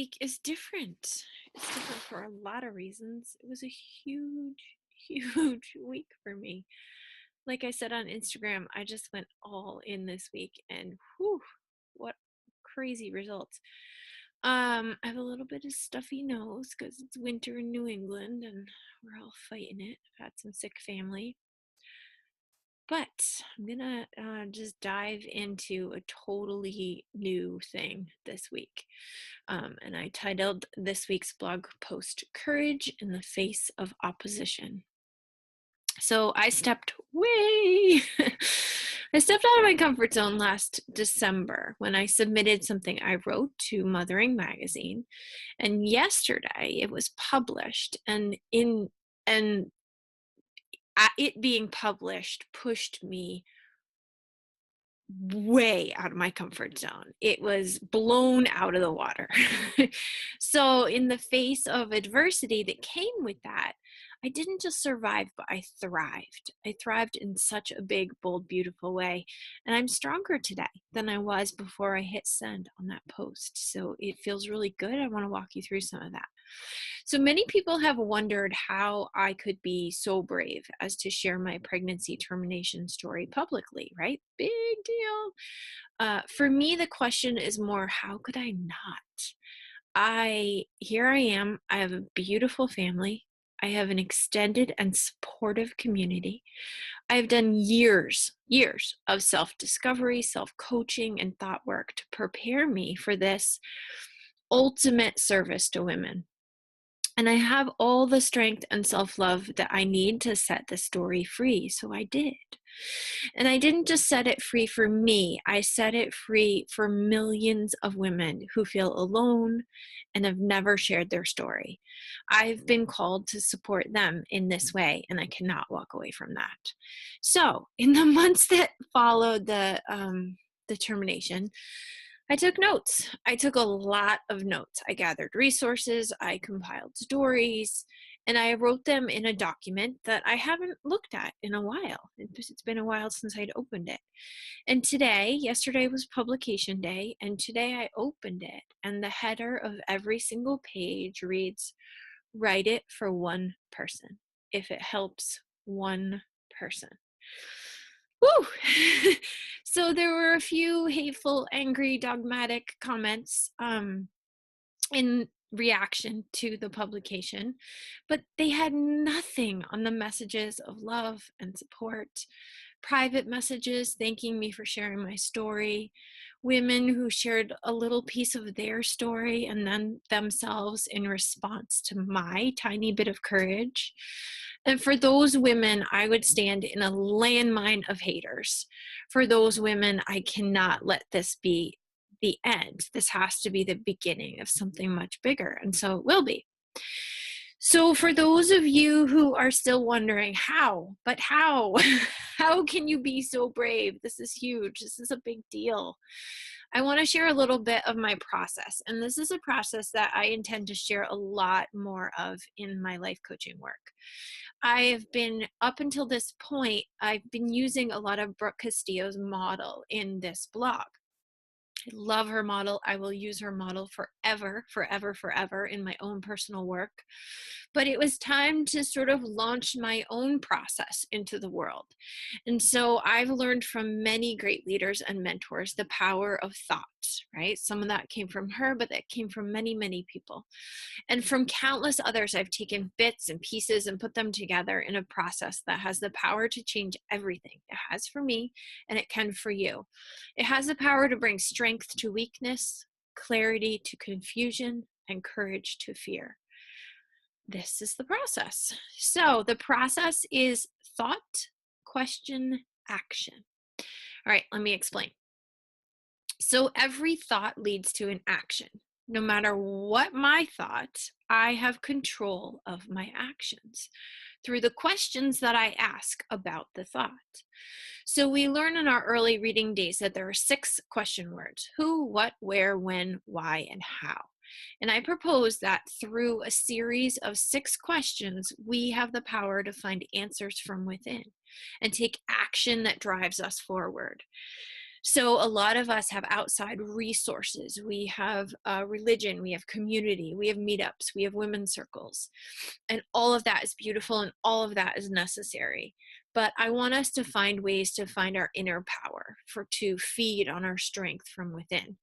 week is different. It's different for a lot of reasons. It was a huge, huge week for me. Like I said on Instagram, I just went all in this week and whew, what crazy results. I have a little bit of stuffy nose because it's winter in New England and we're all fighting it. I've had some sick family. But I'm gonna just dive into a totally new thing this week. And I titled this week's blog post Courage in the Face of Opposition. So I stepped way, I stepped out of my comfort zone last December when I submitted something I wrote to Mothering Magazine. And yesterday it was published and it being published pushed me way out of my comfort zone. It was blown out of the water. So, in the face of adversity that came with that, I didn't just survive, but I thrived. I thrived in such a big, bold, beautiful way. And I'm stronger today than I was before I hit send on that post. So, it feels really good. I want to walk you through some of that. So many people have wondered how I could be so brave as to share my pregnancy termination story publicly, right? Big deal. For me, the question is more, how could I not? Here I am. I have a beautiful family. I have an extended and supportive community. I've done years of self discovery, self coaching, and thought work to prepare me for this ultimate service to women. And I have all the strength and self love that I need to set the story free. So I did. And I didn't just set it free for me, I set it free for millions of women who feel alone and have never shared their story. I've been called to support them in this way, and I cannot walk away from that. So, in the months that followed the termination, I took notes. I took a lot of notes. I gathered resources, I compiled stories, and I wrote them in a document that I haven't looked at in a while. It's been a while since I'd opened it. And yesterday was publication day, and today I opened it, and the header of every single page reads, "Write it for one person, if it helps one person." Woo! So there were a few hateful, angry, dogmatic comments in reaction to the publication, but they had nothing on the messages of love and support, private messages thanking me for sharing my story, women who shared a little piece of their story and then themselves in response to my tiny bit of courage. And for those women, I would stand in a landmine of haters. For those women, I cannot let this be the end. This has to be the beginning of something much bigger. And so it will be. So for those of you who are still wondering how, how can you be so brave? This is huge. This is a big deal. I want to share a little bit of my process. And this is a process that I intend to share a lot more of in my life coaching work. I've been, up until this point, I've been using a lot of Brooke Castillo's model in this blog. I love her model. I will use her model forever, forever, forever in my own personal work. But it was time to sort of launch my own process into the world. And so I've learned from many great leaders and mentors the power of thought, right? Some of that came from her, but that came from many, many people. And from countless others, I've taken bits and pieces and put them together in a process that has the power to change everything. It has for me, and it can for you. It has the power to bring strength to weakness, clarity to confusion, and courage to fear. This is the process. So the process is thought, question, action. All right, let me explain. So every thought leads to an action. No matter what my thought, I have control of my actions through the questions that I ask about the thought. So we learn in our early reading days that there are 6 question words: who, what, where, when, why, and how. And I propose that through a series of 6 questions, we have the power to find answers from within and take action that drives us forward. So a lot of us have outside resources. We have religion, we have community, we have meetups, we have women's circles. And all of that is beautiful and all of that is necessary. But I want us to find ways to find our inner power to feed on our strength from within.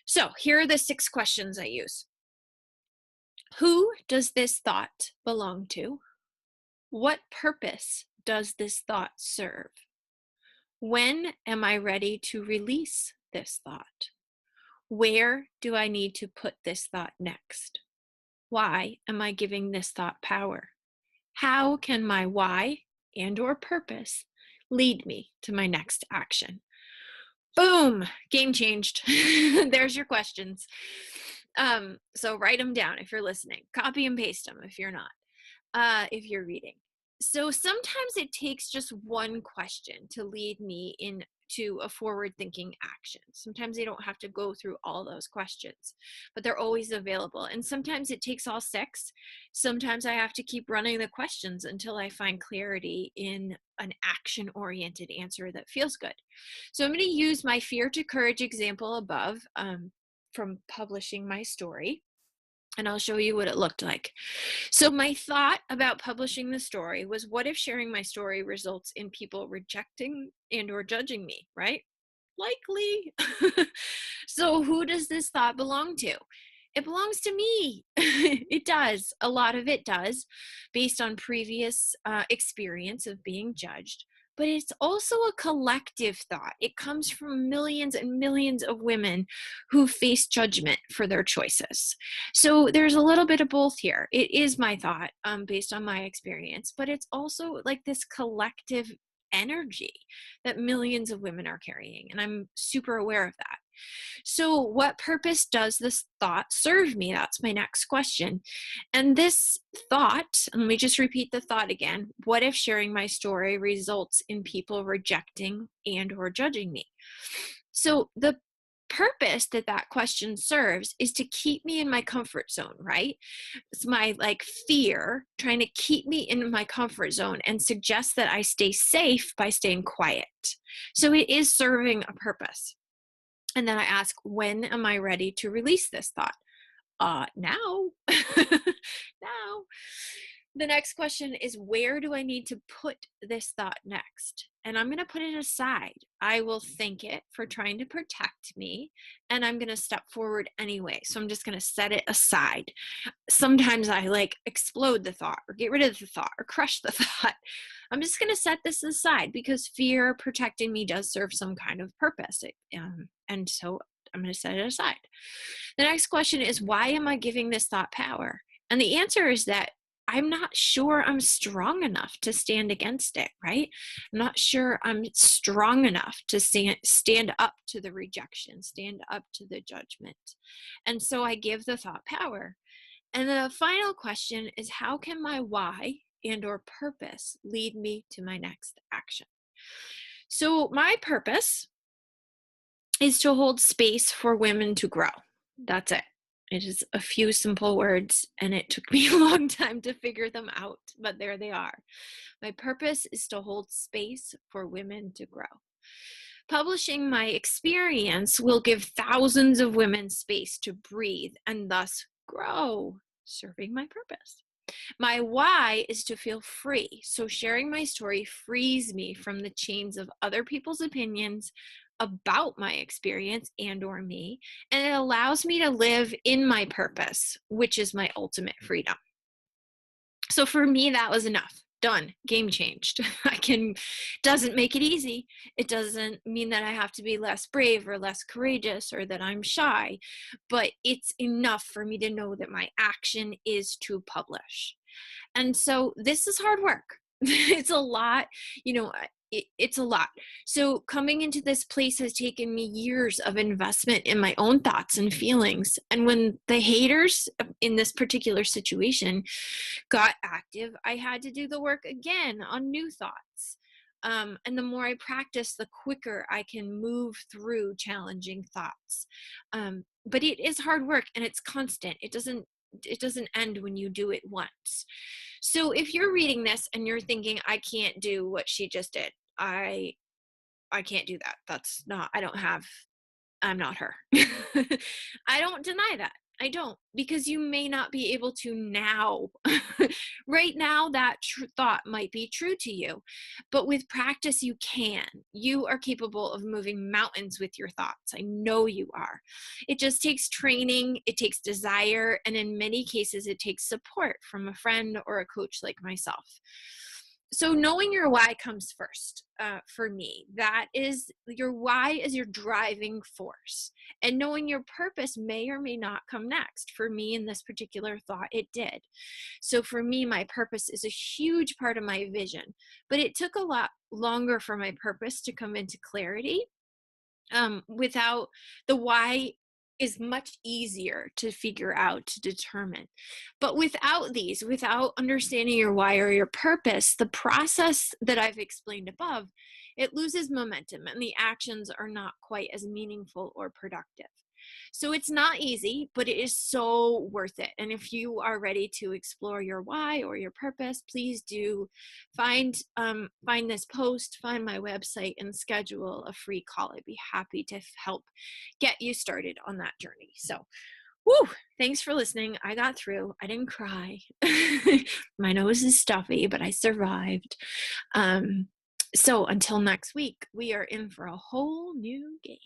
So here are the 6 questions I use. Who does this thought belong to? What purpose does this thought serve? When am I ready to release this thought? Where do I need to put this thought next? Why am I giving this thought power? How can my why and or purpose lead me to my next action? Boom, game changed. There's your questions. So write them down if you're listening. Copy and paste them if you're not, if you're reading. So sometimes it takes just one question to lead me into a forward-thinking action. Sometimes they don't have to go through all those questions, but they're always available. And sometimes it takes all 6. Sometimes I have to keep running the questions until I find clarity in an action-oriented answer that feels good. So I'm going to use my fear to courage example above from publishing my story. And I'll show you what it looked like. So my thought about publishing the story was, what if sharing my story results in people rejecting and or judging me, right? Likely. So who does this thought belong to? It belongs to me. It does. A lot of it does, based on previous experience of being judged. But it's also a collective thought. It comes from millions and millions of women who face judgment for their choices. So there's a little bit of both here. It is my thought based on my experience, but it's also like this collective energy that millions of women are carrying. And I'm super aware of that. So what purpose does this thought serve me? That's my next question. And this thought, and let me just repeat the thought again. What if sharing my story results in people rejecting and or judging me? So the purpose that question serves is to keep me in my comfort zone, right? It's my fear trying to keep me in my comfort zone and suggest that I stay safe by staying quiet. So it is serving a purpose. And then I ask, when am I ready to release this thought? Now. Now. The next question is, where do I need to put this thought next? And I'm going to put it aside. I will thank it for trying to protect me, and I'm going to step forward anyway. So I'm just going to set it aside. Sometimes I explode the thought or get rid of the thought or crush the thought. I'm just going to set this aside because fear protecting me does serve some kind of purpose. And so I'm going to set it aside. The next question is, why am I giving this thought power? And the answer is that I'm not sure I'm strong enough to stand against it, right? I'm not sure I'm strong enough to stand up to the rejection, stand up to the judgment. And so I give the thought power. And the final question is, how can my why and or purpose lead me to my next action? So my purpose is to hold space for women to grow. That's it. It is a few simple words, and it took me a long time to figure them out, but there they are. My purpose is to hold space for women to grow. Publishing my experience will give thousands of women space to breathe and thus grow, serving my purpose. My why is to feel free. So sharing my story frees me from the chains of other people's opinions about my experience and or me, and it allows me to live in my purpose, which is my ultimate freedom. So for me, that was enough. Done. Game changed. Doesn't make it easy. It doesn't mean that I have to be less brave or less courageous or that I'm shy, but it's enough for me to know that my action is to publish. And so this is hard work. It's a lot, it's a lot. So coming into this place has taken me years of investment in my own thoughts and feelings. And when the haters in this particular situation got active, I had to do the work again on new thoughts. And the more I practice, the quicker I can move through challenging thoughts. But it is hard work and it's constant. It doesn't end when you do it once. So if you're reading this and you're thinking, I can't do what she just did, I I can't do that. That's not, I'm not her. I don't deny that. I don't, because you may not be able to now. Right now, that thought might be true to you, but with practice, you can. You are capable of moving mountains with your thoughts. I know you are. It just takes training, it takes desire, and in many cases, it takes support from a friend or a coach like myself. So knowing your why comes first for me. That is, your why is your driving force, and knowing your purpose may or may not come next. For me, in this particular thought, it did. So for me, my purpose is a huge part of my vision, but it took a lot longer for my purpose to come into clarity. Without the why is much easier to figure out, to determine. But without understanding your why or your purpose, the process that I've explained above, it loses momentum and the actions are not quite as meaningful or productive. So it's not easy, but it is so worth it. And if you are ready to explore your why or your purpose, please do find this post, find my website, and schedule a free call. I'd be happy to help get you started on that journey. So, woo, thanks for listening. I got through. I didn't cry. My nose is stuffy, but I survived. So until next week, we are in for a whole new game.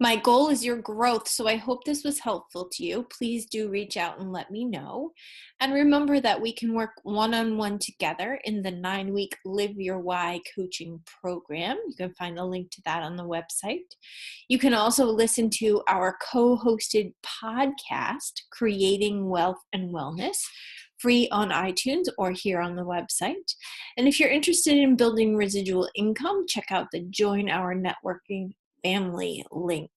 My goal is your growth, so I hope this was helpful to you. Please do reach out and let me know. And remember that we can work one-on-one together in the 9-week Live Your Why coaching program. You can find the link to that on the website. You can also listen to our co-hosted podcast, Creating Wealth and Wellness, free on iTunes or here on the website. And if you're interested in building residual income, check out the Join Our Networking Family link.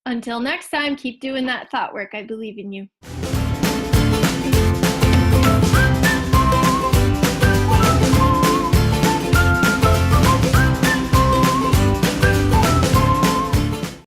Until next time, keep doing that thought work. I believe in you.